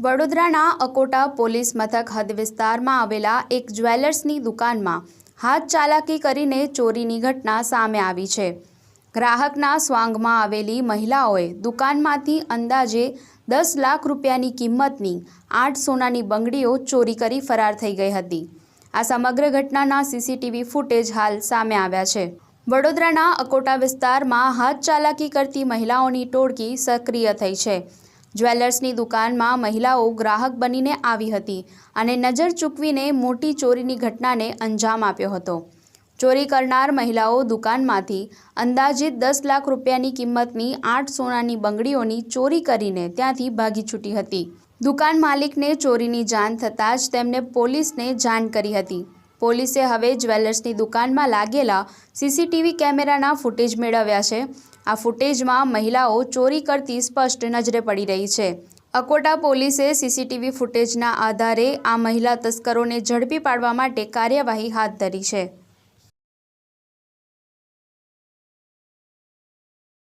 વડોદરાના અકોટા પોલીસ મથક હદ વિસ્તારમાં આવેલા એક જ્વેલર્સની દુકાનમાં હાથ ચાલાકી કરીને ચોરીની ઘટના સામે આવી છે। ગ્રાહકના સ્વાંગમાં આવેલી મહિલાઓએ દુકાનમાંથી અંદાજે 10 લાખ રૂપિયાની કિંમતની 8 સોનાની બંગડીઓ ચોરી કરી ફરાર થઈ ગઈ હતી। આ સમગ્ર ઘટનાના સીસીટીવી ફૂટેજ હાલ સામે આવ્યા છે। વડોદરાના અકોટા વિસ્તારમાં હાથ ચાલાકી કરતી મહિલાઓની ટોળકી સક્રિય થઈ છે। જ્વેલર્સની દુકાનમાં મહિલાઓ ગ્રાહક બનીને આવી હતી અને નજર ચૂકવીને મોટી ચોરીની ઘટનાને અંજામ આપ્યો હતો। ચોરી કરનાર મહિલાઓ દુકાનમાંથી અંદાજિત 10 લાખ રૂપિયાની કિંમતની 8 સોનાની બંગડીઓની ચોરી કરીને ત્યાંથી ભાગી છૂટી હતી। દુકાન માલિકને ચોરીની જાણ થતાં જ તેમણે પોલીસને જાણ કરી હતી। પોલીસે હવે જ્વેલર્સની દુકાનમાં લાગેલા સીસીટીવી કેમેરાના ફૂટેજ મેળવ્યા છે। આ ફૂટેજમાં મહિલાઓ ચોરી કરતી સ્પષ્ટ નજરે પડી રહી છે। અકોટા પોલીસે સીસીટીવી ફૂટેજના આધારે આ મહિલા તસ્કરોને ઝડપી પાડવા માટે કાર્યવાહી હાથ ધરી છે।